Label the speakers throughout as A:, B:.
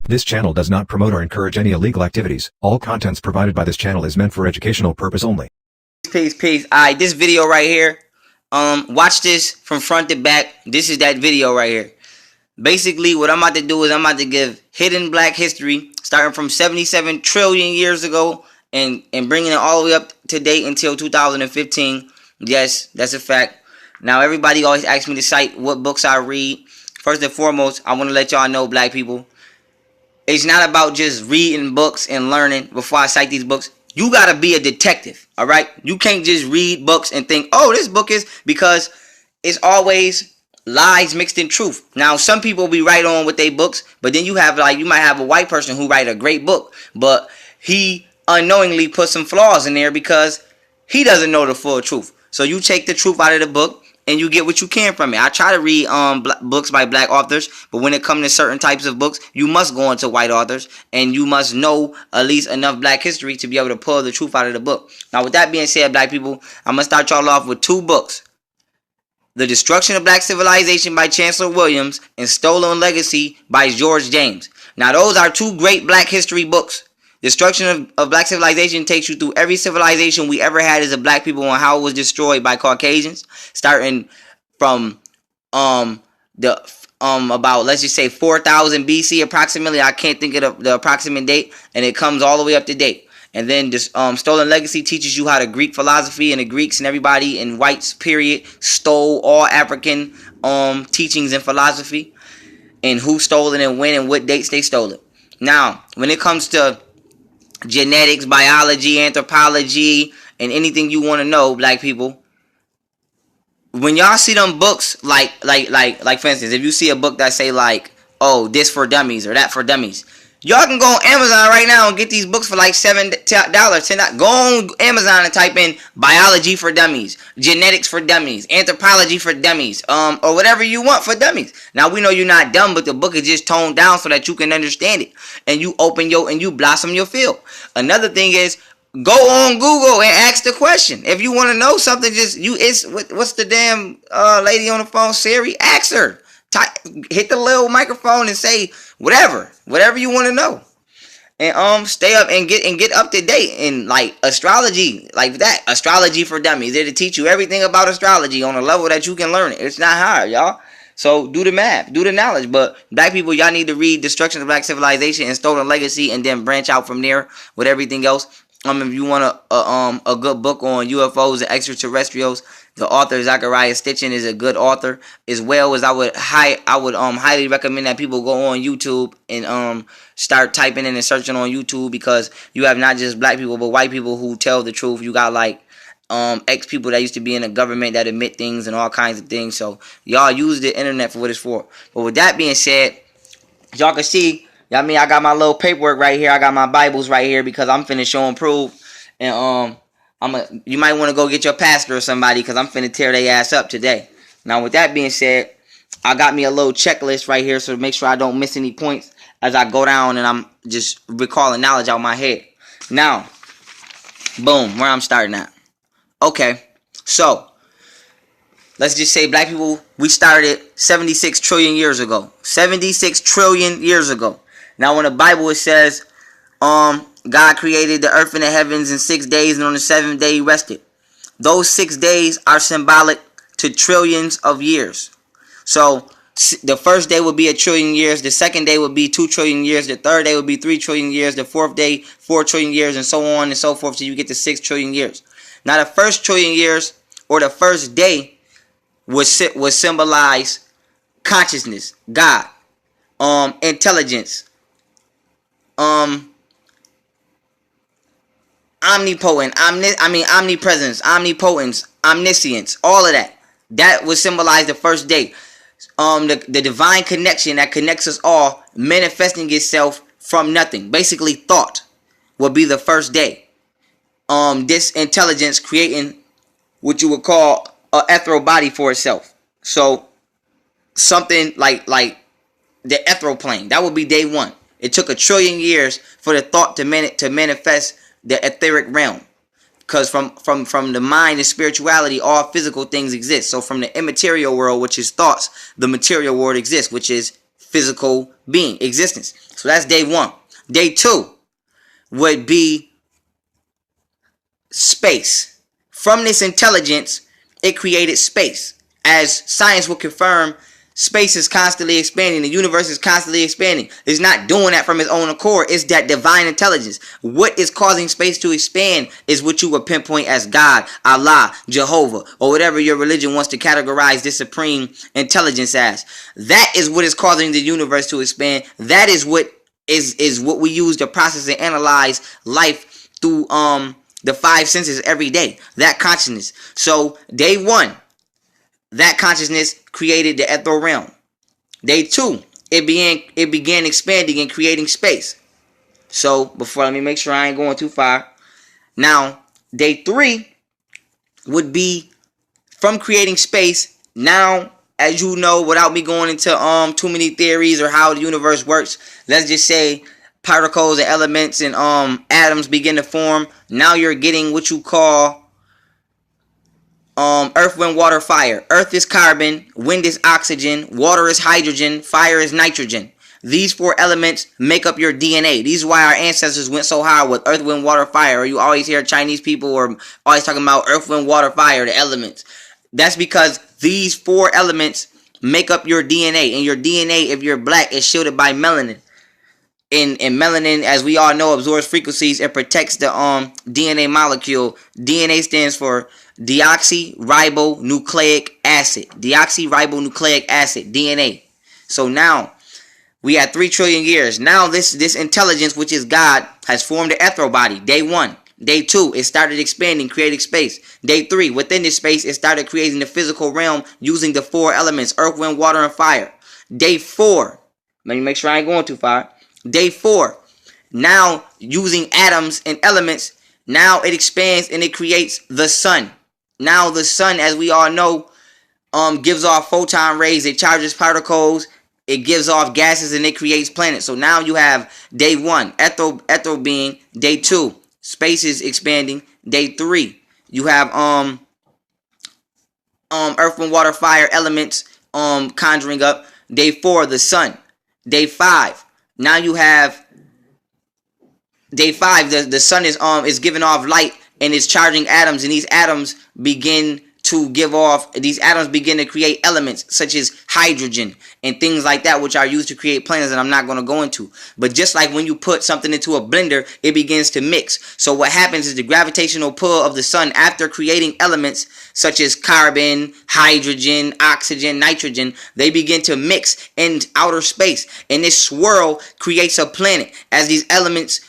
A: This channel does not promote or encourage any illegal activities. All contents provided by this channel is meant for educational purpose only.
B: Peace. Alright, this video right here, watch this from front to back. This is that video right here. Basically, what I'm about to do is I'm about to give hidden black history, starting from 77 trillion years ago and bringing it all the way up to date until 2015. Yes, that's a fact. Now, everybody always asks me to cite what books I read. First and foremost, I want to let y'all know, black people, it's not about just reading books and learning before I cite these books. You got to be a detective, all right? You can't just read books and think, oh, this book is, because it's always lies mixed in truth. Now, some people be right on with their books, but then you have, like, you might have a white person who write a great book, but he unknowingly put some flaws in there because he doesn't know the full truth. So you take the truth out of the book and you get what you can from it. I try to read books by black authors, but when it comes to certain types of books, you must go into white authors, and you must know at least enough black history to be able to pull the truth out of the book. Now, with that being said, black people, I'm going to start y'all off with two books. The Destruction of Black Civilization by Chancellor Williams and Stolen Legacy by George James. Now, those are two great black history books. Destruction of Black Civilization takes you through every civilization we ever had as a black people and how it was destroyed by Caucasians, starting from about, let's just say, 4000 BC approximately. I can't think of the approximate date, and it comes all the way up to date. And then this Stolen Legacy teaches you how the Greek philosophy and the Greeks and everybody in whites period stole all African teachings and philosophy, and who stole it and when and what dates they stole it. Now, when it comes to genetics, biology, anthropology, and anything you want to know, black people, when y'all see them books, like for instance, if you see a book that say like, oh, this for dummies or that for dummies, y'all can go on Amazon right now and get these books for like $7, $10. Go on Amazon and type in biology for dummies, genetics for dummies, anthropology for dummies, or whatever you want for dummies. Now, we know you're not dumb, but the book is just toned down so that you can understand it, and you you blossom your field. Another thing is, go on Google and ask the question. If you want to know something, what's the damn lady on the phone, Siri? Ask her. Hit the little microphone and say whatever you want to know, and stay up and get up to date. And like astrology, like that, astrology for dummies, they're to teach you everything about astrology on a level that you can learn it. It's not hard, y'all. So do the math, do the knowledge. But black people, y'all need to read Destruction of Black Civilization and Stolen Legacy, and then branch out from there with everything else. If you want a good book on UFOs and extraterrestrials, the author Zachariah Stitchin is a good author, as well as I would highly recommend that people go on YouTube and start typing in and searching on YouTube, because you have not just black people but white people who tell the truth. You got like ex people that used to be in the government that admit things and all kinds of things. So y'all use the internet for what it's for. But with that being said, y'all can see, I mean, I got my little paperwork right here. I got my Bibles right here because I'm finna show and prove. And you might want to go get your pastor or somebody, because I'm finna tear their ass up today. Now, with that being said, I got me a little checklist right here, so to make sure I don't miss any points as I go down and I'm just recalling knowledge out of my head. Now, boom, where I'm starting at. Okay, so let's just say, black people, we started 76 trillion years ago. 76 trillion years ago. Now, in the Bible, it says, God created the earth and the heavens in 6 days, and on the seventh day he rested. Those 6 days are symbolic to trillions of years. So, the first day would be 1 trillion years. The second day would be 2 trillion years. The third day would be 3 trillion years. The fourth day, 4 trillion years, and so on and so forth, till you get to 6 trillion years. Now, the first trillion years, or the first day, would symbolize consciousness, God, intelligence, omnipresence, omnipotence, omniscience, all of that. That would symbolize the first day. The divine connection that connects us all, manifesting itself from nothing. Basically, thought would be the first day. This intelligence creating what you would call an ethereal body for itself. So something like the ethereal plane. That would be day one. It took 1 trillion years for the thought to manifest the etheric realm. Because from the mind and spirituality, all physical things exist. So from the immaterial world, which is thoughts, the material world exists, which is physical being, existence. So that's day 1. Day 2 would be space. From this intelligence, it created space. As science will confirm, space is constantly expanding. The universe is constantly expanding. It's not doing that from its own accord. It's that divine intelligence. What is causing space to expand is what you would pinpoint as God, Allah, Jehovah, or whatever your religion wants to categorize this supreme intelligence as. That is what is causing the universe to expand. That is what what we use to process and analyze life through the 5 senses every day. That consciousness. So day 1, that consciousness created the ethereal realm. Day 2, it began expanding and creating space. So before, let me make sure I ain't going too far. Now, day 3 would be from creating space. Now, as you know, without me going into too many theories or how the universe works, let's just say particles and elements and atoms begin to form. Now you're getting what you call earth, wind, water, fire. Earth is carbon, wind is oxygen, water is hydrogen, fire is nitrogen. These 4 elements make up your DNA. These is why our ancestors went so high with earth, wind, water, fire. Or you always hear Chinese people or always talking about earth, wind, water, fire, the elements. That's because these 4 elements make up your DNA. And your DNA, if you're black, is shielded by melanin. And melanin, as we all know, absorbs frequencies and protects the DNA molecule. DNA stands for deoxyribonucleic acid. Deoxyribonucleic acid, DNA. So now we had 3 trillion years. Now this intelligence, which is God, has formed the ethereal body. Day 1. Day 2, it started expanding, creating space. Day 3, within this space, it started creating the physical realm using the 4 elements, earth, wind, water, and fire. Day 4, let me make sure I ain't going too far. Day 4, now using atoms and elements, now it expands and it creates the sun. Now the sun, as we all know, gives off photon rays. It charges particles. It gives off gases and it creates planets. So now you have day 1, ethereal being. Day 2, space is expanding. Day 3, you have earth and water, fire elements conjuring up. Day 4, the sun. Day 5, now you have day 5. The sun is giving off light and it's charging atoms, and these atoms begin to create elements such as hydrogen and things like that, which are used to create planets that I'm not going to go into. But just like when you put something into a blender, it begins to mix. So what happens is the gravitational pull of the sun, after creating elements such as carbon, hydrogen, oxygen, nitrogen, they begin to mix in outer space. And this swirl creates a planet as these elements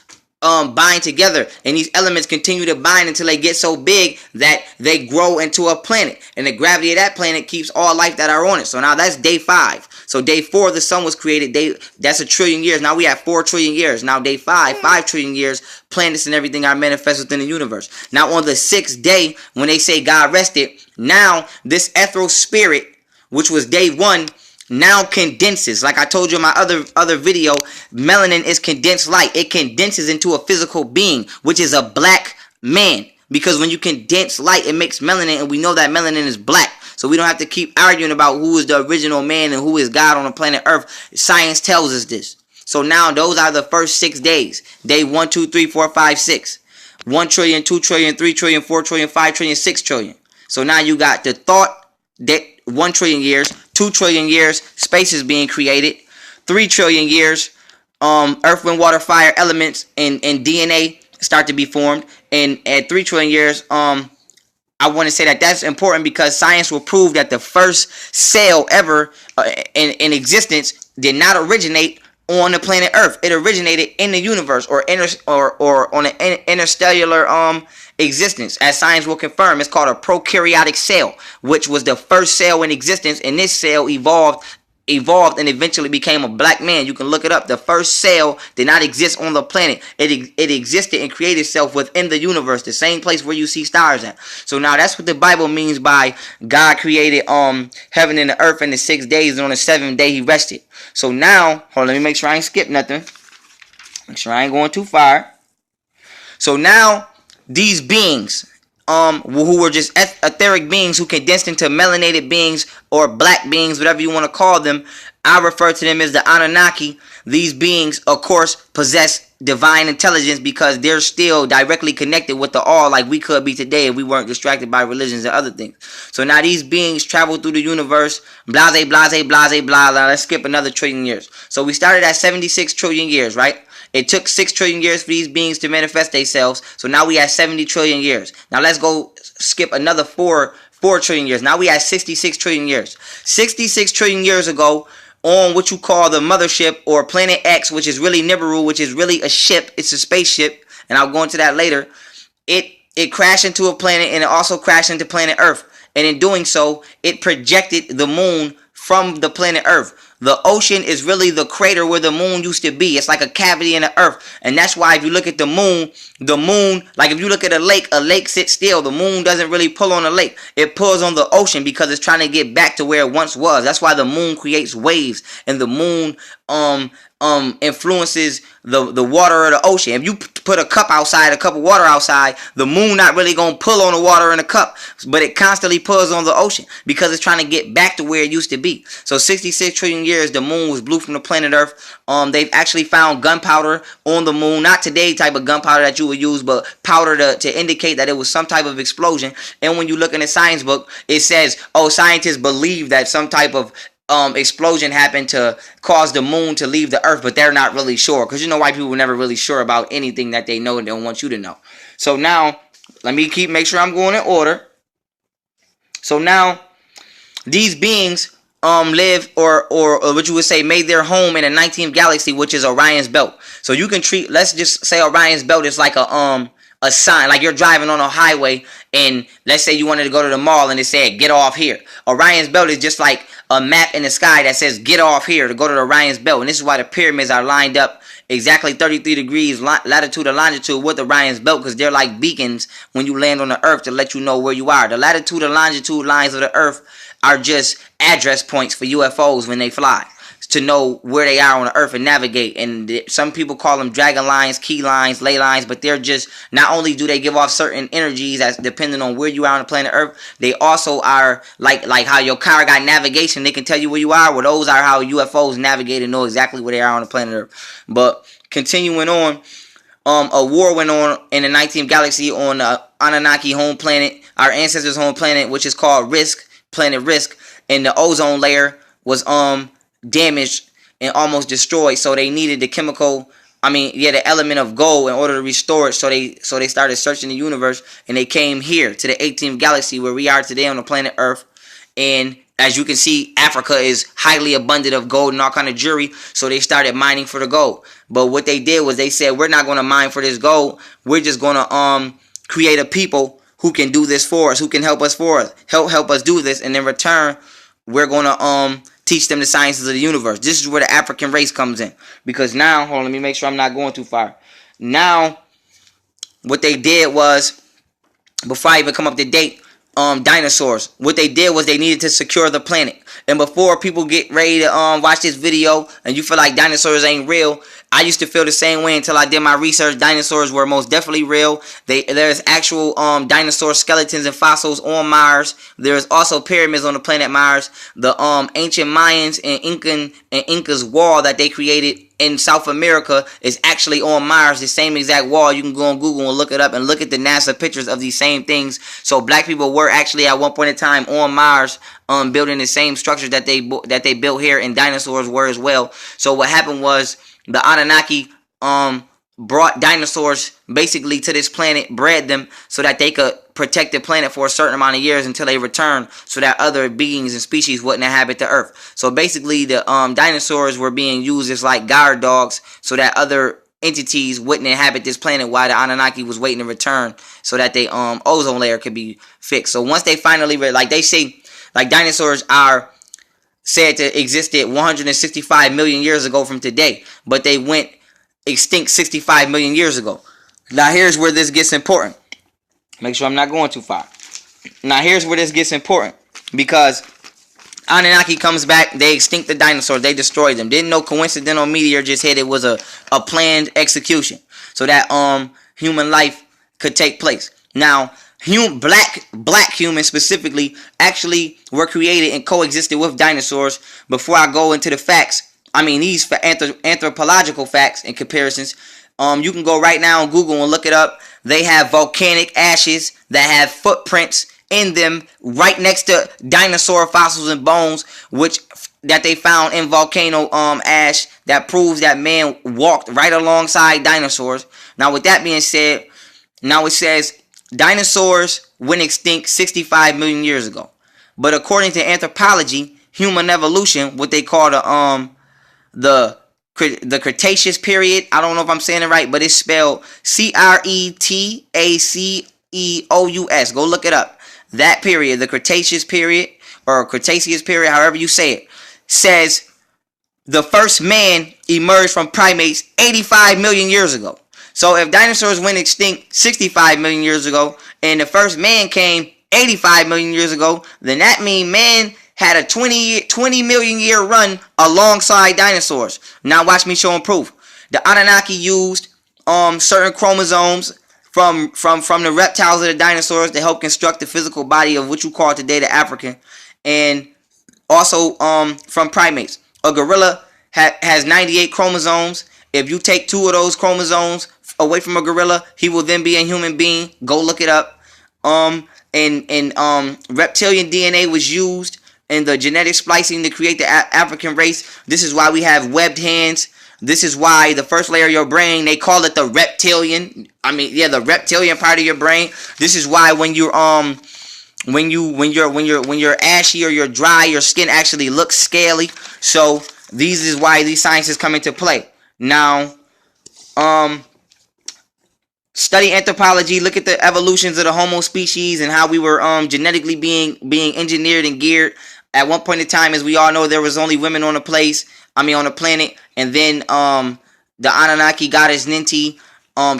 B: bind together, and these elements continue to bind until they get so big that they grow into a planet, and the gravity of that planet keeps all life that are on it. So now that's day 5. So day 4, the sun was created. That's 1 trillion years. Now we have 4 trillion years. Now day 5, 5 trillion years, planets and everything are manifest within the universe. Now on the 6th day, when they say God rested, now this ethereal spirit, which was day 1, now condenses. Like I told you in my other video, melanin is condensed light. It condenses into a physical being, which is a black man. Because when you condense light, it makes melanin, and we know that melanin is black. So we don't have to keep arguing about who is the original man and who is God on the planet Earth. Science tells us this. So now those are the first 6 days. Day 1, 2, 3, 4, 5, 6. 1 trillion, 2 trillion, 3 trillion, 4 trillion, 5 trillion, 6 trillion. So now you got the thought that 1 trillion years, 2 trillion years, space is being created. 3 trillion years, earth, wind, water, fire elements and DNA start to be formed. And at 3 trillion years, I want to say that that's important because science will prove that the first cell ever in existence did not originate on the planet Earth. It originated in the universe or on an interstellar existence. As science will confirm, it's called a prokaryotic cell, which was the first cell in existence, and this cell evolved and eventually became a black man. You can look it up. The first cell did not exist on the planet. It existed and created itself within the universe, the same place where you see stars at. So now that's what the Bible means by God created heaven and the earth in the 6 days, and on the 7th day he rested. So now, hold on, let me make sure I ain't skip nothing. Make sure I ain't going too far. So now these beings who were just etheric beings who condensed into melanated beings or black beings, whatever you want to call them. I refer to them as the Anunnaki. These beings, of course, possess divine intelligence because they're still directly connected with the all, like we could be today if we weren't distracted by religions and other things. So now these beings travel through the universe, blase, blase, blase, blah, blah. Let's skip another trillion years. So we started at 76 trillion years, right? It took 6 trillion years for these beings to manifest themselves. So now we have 70 trillion years. Now let's go skip another 4 trillion years. Now we have 66 trillion years. 66 trillion years ago, on what you call the mothership or Planet X, which is really Nibiru, which is really a ship. It's a spaceship, and I'll go into that later. It crashed into a planet, and it also crashed into planet Earth. And in doing so, it projected the moon from the planet Earth. The ocean is really the crater where the moon used to be. It's like a cavity in the earth. And that's why if you look at the moon, like if you look at a lake sits still. The moon doesn't really pull on the lake. It pulls on the ocean because it's trying to get back to where it once was. That's why the moon creates waves, and the moon influences the water of the ocean. If you put a cup of water outside, the moon not really gonna pull on the water in the cup, but it constantly pulls on the ocean because it's trying to get back to where it used to be. So 66 trillion years, the moon was blue from the planet Earth. They've actually found gunpowder on the moon, not today type of gunpowder that you would use, but powder to indicate that it was some type of explosion. And when you look in the science book, it says, oh, scientists believe that some type of explosion happened to cause the moon to leave the earth, but they're not really sure, because you know white people were never really sure about anything that they know and don't want you to know. So now let me make sure I'm going in order. So now these beings live or what you would say made their home in the 19th galaxy, which is Orion's belt. So you can treat, let's just say Orion's belt is like a sign, like you're driving on a highway, and let's say you wanted to go to the mall and it said get off here. Orion's belt is just like a map in the sky that says get off here to go to the Orion's belt. And this is why the pyramids are lined up exactly 33 degrees latitude and longitude with Orion's belt, because they're like beacons when you land on the earth to let you know where you are. The latitude and longitude lines of the earth are just address points for UFOs when they fly, to know where they are on the earth and navigate. And some people call them dragon lines, key lines, ley lines, but they're just, not only do they give off certain energies as depending on where you are on the planet earth, they also are like how your car got navigation, they can tell you where you are. Well, those are how UFOs navigate and know exactly where they are on the planet earth. But continuing on, a war went on in the 19th galaxy on Anunnaki home planet, our ancestors' home planet, which is called planet Risk, and the ozone layer was damaged and almost destroyed. So they needed the element of gold in order to restore it. So they started searching the universe, and they came here to the 18th galaxy where we are today on the planet Earth. And as you can see, Africa is highly abundant of gold and all kind of jewelry. So they started mining for the gold. But what they did was they said, we're not going to mine for this gold. We're just going to create a people who can do this for us, who can help us help us do this. And in return, we're going to teach them the sciences of the universe. This is where the African race comes in. Because now, hold on, let me make sure I'm not going too far. Now, what they did was, before I even come up to date, dinosaurs. What they did was they needed to secure the planet. And before people get ready to watch this video and you feel like dinosaurs ain't real, I used to feel the same way until I did my research. Dinosaurs were most definitely real. There's actual dinosaur skeletons and fossils on Mars. There's also pyramids on the planet Mars. The ancient Mayans and Incas wall that they created in South America is actually on Mars, the same exact wall. You can go on Google and look it up and look at the NASA pictures of these same things. So black people were actually at one point in time on Mars, building the same structures that they built here, and dinosaurs were as well. So what happened was the Anunnaki brought dinosaurs basically to this planet, bred them so that they could protect the planet for a certain amount of years until they return, so that other beings and species wouldn't inhabit the earth. So basically the dinosaurs were being used as like guard dogs so that other entities wouldn't inhabit this planet while the Anunnaki was waiting to return, so that they ozone layer could be fixed. So once they finally like they say, like dinosaurs are said to existed 165 million years ago from today, but they went extinct 65 million years ago. Now here's where this gets important. Make sure I'm not going too far. Now here's where this gets important, because Anunnaki comes back, they extinct the dinosaurs, they destroyed them. Didn't no coincidental meteor just hit, it was a planned execution so that human life could take place. Now black humans specifically actually were created and coexisted with dinosaurs. Before I go into the facts, I mean these anthropological facts and comparisons, you can go right now on Google and look it up. They have volcanic ashes that have footprints in them right next to dinosaur fossils and bones, which that they found in volcano ash that proves that man walked right alongside dinosaurs. Now with that being said, now it says dinosaurs went extinct 65 million years ago. But according to anthropology, human evolution, what they call the Cretaceous period. I don't know if I'm saying it right, but it's spelled Cretaceous. Go look it up. That period, the Cretaceous period, or Cretaceous period, however you say it, says the first man emerged from primates 85 million years ago. So if dinosaurs went extinct 65 million years ago, and the first man came 85 million years ago, then that means man had a 20 million year run alongside dinosaurs. Now watch me show them proof. The Anunnaki used certain chromosomes from the reptiles of the dinosaurs to help construct the physical body of what you call today the African, and also from primates. A gorilla has 98 chromosomes. If you take 2 of those chromosomes away from a gorilla, he will then be a human being. Go look it up. And reptilian DNA was used in the genetic splicing to create the African race. This is why we have webbed hands. This is why the first layer of your brain, they call it the reptilian. The reptilian part of your brain. This is why when you're when you're ashy or you're dry, your skin actually looks scaly. So these is why these sciences come into play. Now, study anthropology, look at the evolutions of the Homo species and how we were genetically being engineered and geared. At one point in time, as we all know, there was only women on the planet, and then the Anunnaki goddess Ninti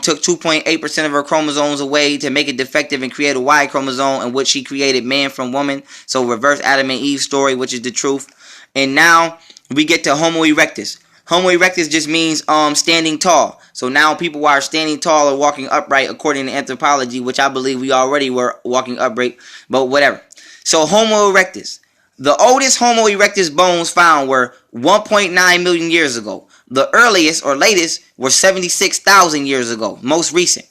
B: took 2.8% of her chromosomes away to make it defective and create a Y chromosome, in which she created man from woman. So reverse Adam and Eve story, which is the truth. And now we get to Homo erectus. Homo erectus just means standing tall. So now people are standing tall or walking upright according to anthropology, which I believe we already were walking upright, but whatever. So Homo erectus. The oldest Homo erectus bones found were 1.9 million years ago. The earliest or latest were 76,000 years ago, most recent.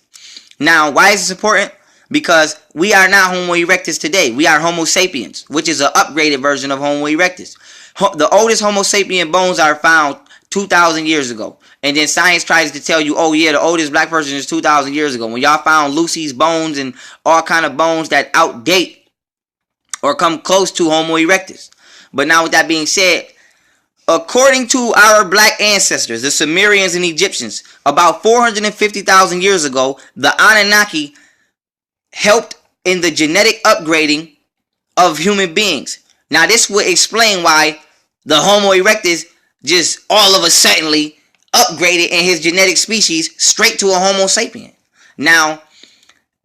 B: Now, why is this important? Because we are not Homo erectus today. We are Homo sapiens, which is an upgraded version of Homo erectus. The oldest Homo sapien bones are found 2,000 years ago. And then science tries to tell you, oh yeah, the oldest black person is 2,000 years ago. When y'all found Lucy's bones and all kind of bones that outdate or come close to Homo erectus. But now with that being said, according to our black ancestors, the Sumerians and Egyptians, about 450,000 years ago, the Anunnaki helped in the genetic upgrading of human beings. Now this would explain why the Homo erectus just all of a suddenly upgraded in his genetic species straight to a Homo sapien. Now,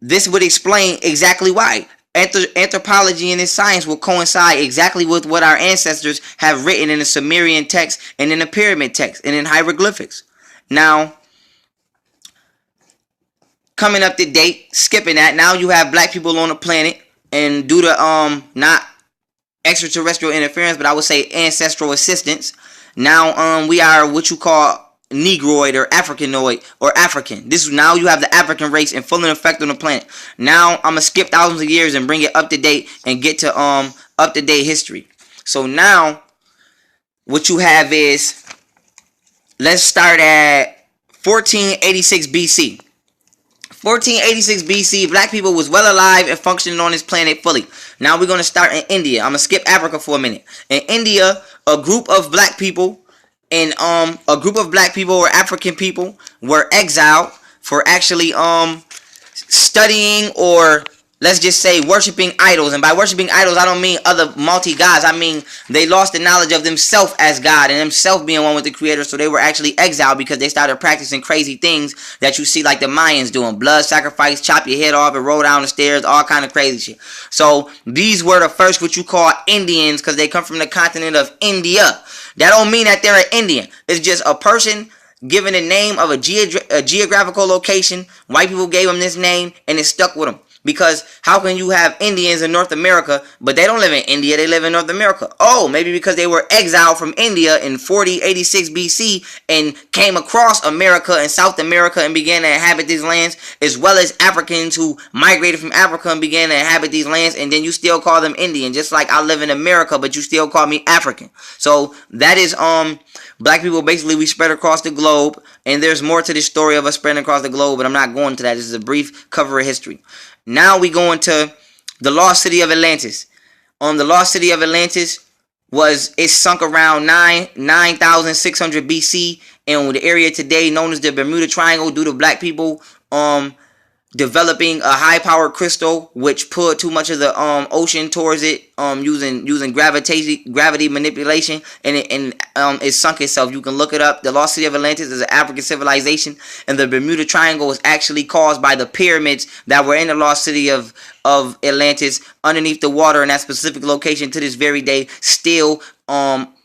B: this would explain exactly why. Anthropology and this science will coincide exactly with what our ancestors have written in the Sumerian text and in the pyramid text and in hieroglyphics. Now, coming up to date, skipping that, now you have black people on the planet, and due to not extraterrestrial interference, but I would say ancestral assistance, now we are what you call Negroid or Africanoid or African. Now you have the African race in full effect on the planet. Now I'm gonna skip thousands of years and bring it up to date and get to up to date history. So now what you have is, let's start at 1486 BC. 1486 BC, black people was well alive and functioning on this planet fully. Now we're gonna start in India. I'm gonna skip Africa for a minute. In India, a group of black people or African people were exiled for actually studying, or let's just say worshiping idols. And by worshiping idols, I don't mean other multi-gods. I mean they lost the knowledge of themselves as God and themselves being one with the Creator. So they were actually exiled because they started practicing crazy things that you see like the Mayans doing. Blood sacrifice, chop your head off and roll down the stairs, all kind of crazy shit. So these were the first what you call Indians, because they come from the continent of India. That don't mean that they're an Indian. It's just a person given the name of a geographical location. White people gave them this name and it stuck with them. Because how can you have Indians in North America, but they don't live in India, they live in North America? Oh, maybe because they were exiled from India in 4086 BC and came across America and South America and began to inhabit these lands, as well as Africans who migrated from Africa and began to inhabit these lands, and then you still call them Indian, just like I live in America, but you still call me African. So that is black people, basically, we spread across the globe, and there's more to this story of us spreading across the globe, but I'm not going to that. This is a brief cover of history. Now we go into the lost city of Atlantis. The lost city of Atlantis it sunk around 9,600 BC, and the area today known as the Bermuda Triangle due to black people developing a high-powered crystal which pulled too much of the ocean towards it using gravity manipulation, and it sunk itself. You can look it up. The lost city of Atlantis is an African civilization, and the Bermuda Triangle was actually caused by the pyramids that were in the lost city of Atlantis underneath the water in that specific location to this very day, still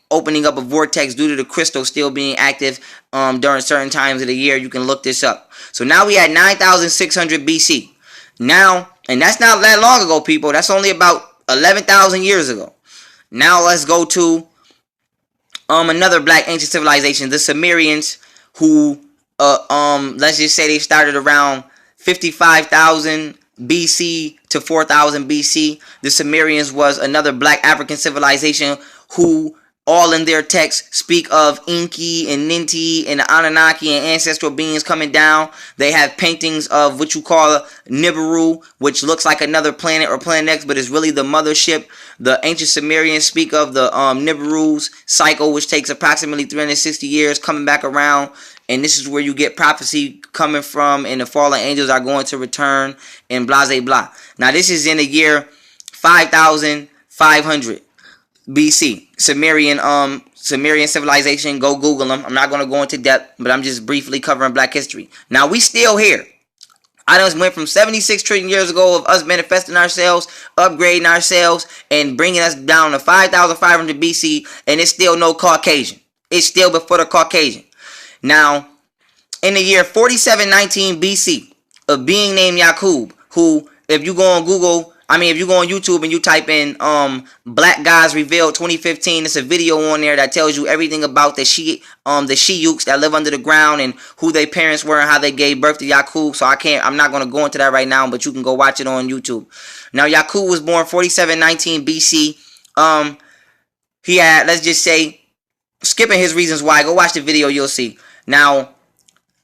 B: opening up a vortex due to the crystal still being active during certain times of the year. You can look this up. So now we had 9,600 BC. Now, and that's not that long ago, people. That's only about 11,000 years ago. Now let's go to another black ancient civilization, the Sumerians, who let's just say they started around 55,000 BC to 4,000 BC. The Sumerians was another black African civilization who all in their texts speak of Enki and Ninti and the Anunnaki and ancestral beings coming down. They have paintings of what you call Nibiru, which looks like another planet or Planet X, but is really the mothership. The ancient Sumerians speak of the Nibiru's cycle, which takes approximately 360 years coming back around. And this is where you get prophecy coming from, and the fallen angels are going to return, and blah, blah, blah. Now, this is in the year 5,500. BC. Sumerian civilization. Go Google them. I'm not going to go into depth, but I'm just briefly covering black history. Now, we still here. I just went from 76 trillion years ago of us manifesting ourselves, upgrading ourselves, and bringing us down to 5,500 BC, and it's still no Caucasian. It's still before the Caucasian. Now, in the year 4719 BC, a being named Yakub, who, if you go on Google, if you go on YouTube and you type in Black Guys Revealed 2015, it's a video on there that tells you everything about the Shiyuks that live under the ground and who their parents were and how they gave birth to Yakub. So I'm not going to go into that right now, but you can go watch it on YouTube. Now, Yakub was born 4719 BC. He had, let's just say, skipping his reasons why, go watch the video, you'll see. Now,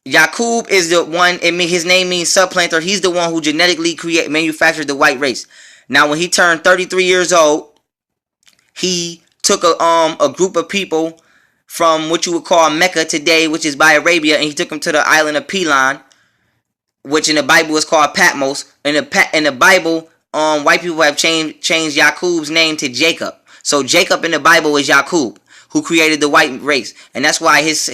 B: Yakub is the one, his name means supplanter. He's the one who genetically manufactured the white race. Now, when he turned 33 years old, he took a group of people from what you would call Mecca today, which is by Arabia, and he took them to the island of Pelan, which in the Bible is called Patmos. In the Bible, white people have changed Yakub's name to Jacob. So Jacob in the Bible is Yakub, who created the white race, and that's why his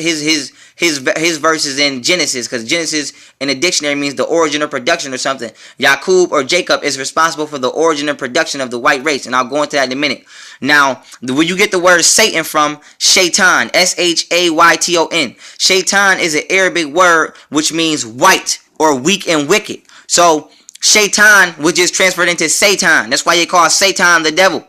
B: verse is in Genesis, because Genesis in the dictionary means the origin or production or something. Yakub or Jacob is responsible for the origin and production of the white race, and I'll go into that in a minute. Now, where you get the word Satan from, Shaitan, Shayton. Shaitan is an Arabic word which means white or weak and wicked. So Shaitan was just transferred into Satan. That's why you call Satan the devil.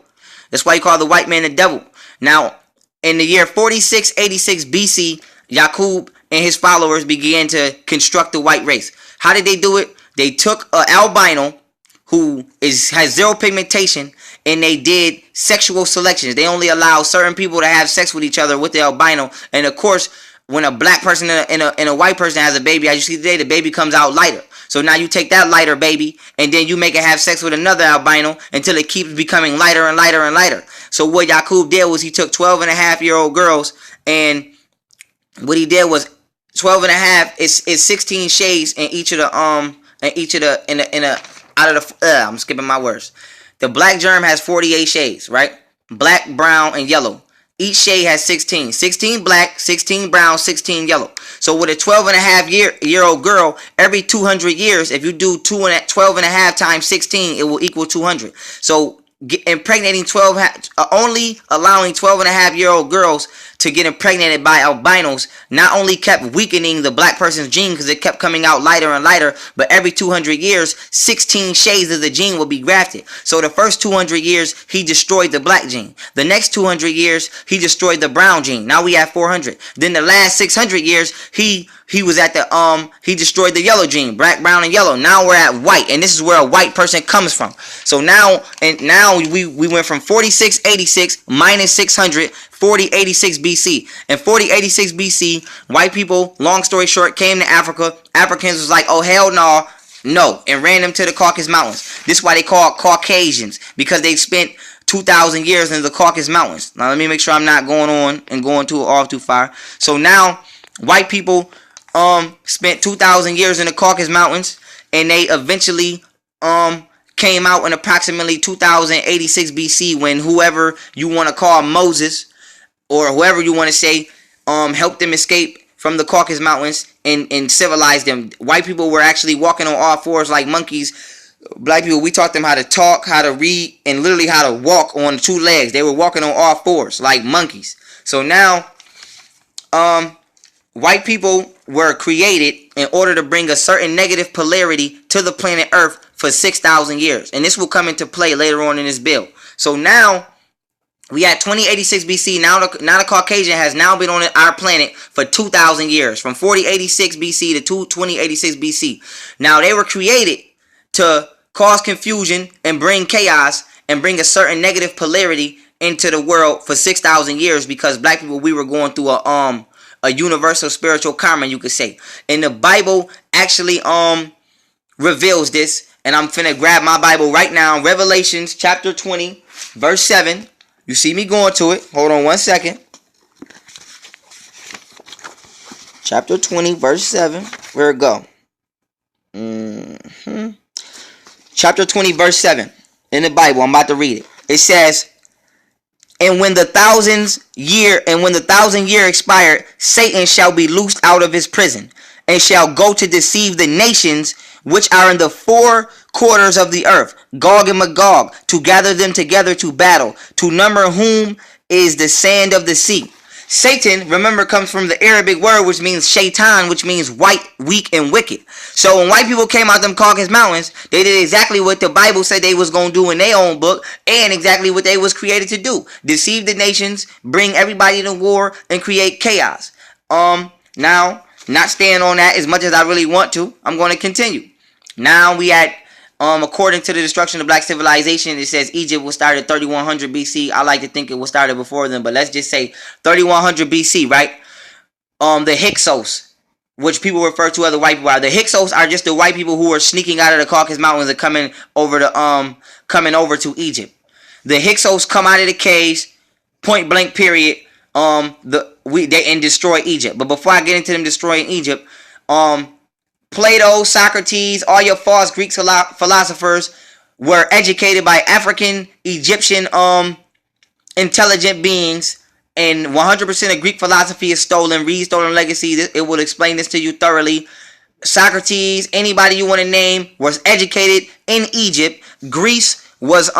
B: That's why you call the white man the devil. Now, in the year 4686 BC, Yakub and his followers began to construct the white race. How did they do it? They took an albino who has zero pigmentation, and they did sexual selections. They only allow certain people to have sex with each other with the albino. And of course, when a black person and a white person has a baby, as you see today, the baby comes out lighter. So now you take that lighter baby, and then you make it have sex with another albino until it keeps becoming lighter and lighter and lighter. So what Yakub did was he took 12-and-a-half-year-old girls, and what he did was 12 and a half is 16 shades in each of the I'm skipping my words. The black germ has 48 shades, right? Black, brown, and yellow. Each shade has 16. 16 black, 16 brown, 16 yellow. So with a 12-and-a-half-year-old girl, every 200 years, if you do 12 and a half times 16, it will equal 200. So impregnating only allowing 12-and-a-half-year-old girls to get impregnated by albinos not only kept weakening the black person's gene because it kept coming out lighter and lighter, but every 200 years 16 shades of the gene will be grafted. So the first 200 years he destroyed the black gene. The next 200 years he destroyed the brown gene. Now we have 400. Then the last 600 years he was at the he destroyed the yellow gene, black, brown, and yellow. Now we're at white, and this is where a white person comes from. So now we went from 4686 minus 600, 4086 BC. In 4086 BC, white people, long story short, came to Africa. Africans was like, oh hell no, and ran them to the Caucasus Mountains. This is why they call Caucasians, because they spent 2,000 years in the Caucasus Mountains. Now let me make sure I'm not going on and going too far. So now white people spent 2,000 years in the Caucasus Mountains, and they eventually came out in approximately 2086 BC when whoever you want to call Moses or whoever you want to say helped them escape from the Caucasus Mountains and civilized them. White people were actually walking on all fours like monkeys. Black people, we taught them how to talk, how to read, and literally how to walk on 2 legs. They were walking on all fours like monkeys. So now white people were created in order to bring a certain negative polarity to the planet Earth for 6,000 years. And this will come into play later on in this bill. So now we at 2086 BC. Now the Caucasian has now been on our planet for 2,000 years. From 4086 BC to 2086 BC. Now they were created to cause confusion and bring chaos and bring a certain negative polarity into the world for 6,000 years, because black people, we were going through a universal spiritual karma, you could say. And the Bible actually reveals this. And I'm finna grab my Bible right now. Revelations chapter 20, verse 7. You see me going to it. Hold on one second. Chapter 20, verse 7. Where it go? Chapter 20, verse 7. In the Bible, I'm about to read it. It says, And when the 1,000 year expired, Satan shall be loosed out of his prison, and shall go to deceive the nations which are in the 4 quarters of the earth, Gog and Magog, to gather them together to battle, to number whom is the sand of the sea. Satan, remember, comes from the Arabic word which means shaitan, which means white, weak, and wicked. So when white people came out them Caucasus Mountains, they did exactly what the Bible said they was going to do in their own book, and exactly what they was created to do. Deceive the nations, bring everybody to war, and create chaos. Now, not staying on that as much as I really want to, I'm going to continue. Now we at according to the destruction of black civilization, it says Egypt was started 3100 BC. I like to think it was started before then, but let's just say 3100 BC, right? The Hyksos, which people refer to as the white people, are the Hyksos are just the white people who are sneaking out of the Caucasus Mountains and coming over to Egypt. The Hyksos come out of the caves, point blank period. They destroy Egypt. But before I get into them destroying Egypt, Plato, Socrates, all your false Greek philosophers were educated by African, Egyptian, intelligent beings, and 100% of Greek philosophy is stolen. Read Stolen Legacy. It will explain this to you thoroughly. Socrates, anybody you want to name, was educated in Egypt. Greece was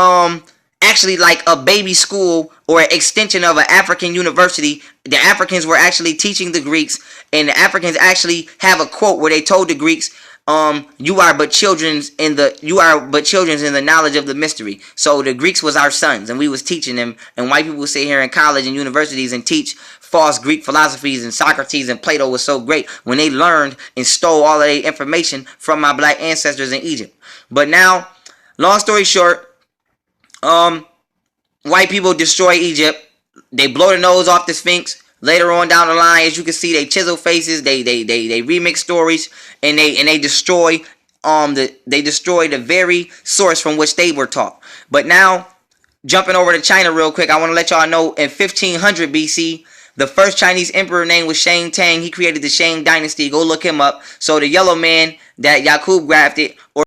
B: actually like a baby school or an extension of an African university. The Africans were actually teaching the Greeks, and the Africans actually have a quote where they told the Greeks, you are but children in the knowledge of the mystery. So the Greeks was our sons, and we was teaching them. And white people sit here in college and universities and teach false Greek philosophies, and Socrates and Plato was so great when they learned and stole all of their information from my black ancestors in Egypt. But now, long story short, white people destroy Egypt. They blow the nose off the Sphinx. Later on down the line, as you can see, they chisel faces. They remix stories, and they destroy the very source from which they were taught. But now, jumping over to China real quick, I want to let y'all know in 1500 BC, the first Chinese emperor name was Shang Tang. He created the Shang dynasty. Go look him up. So the yellow man that Yakub grafted, or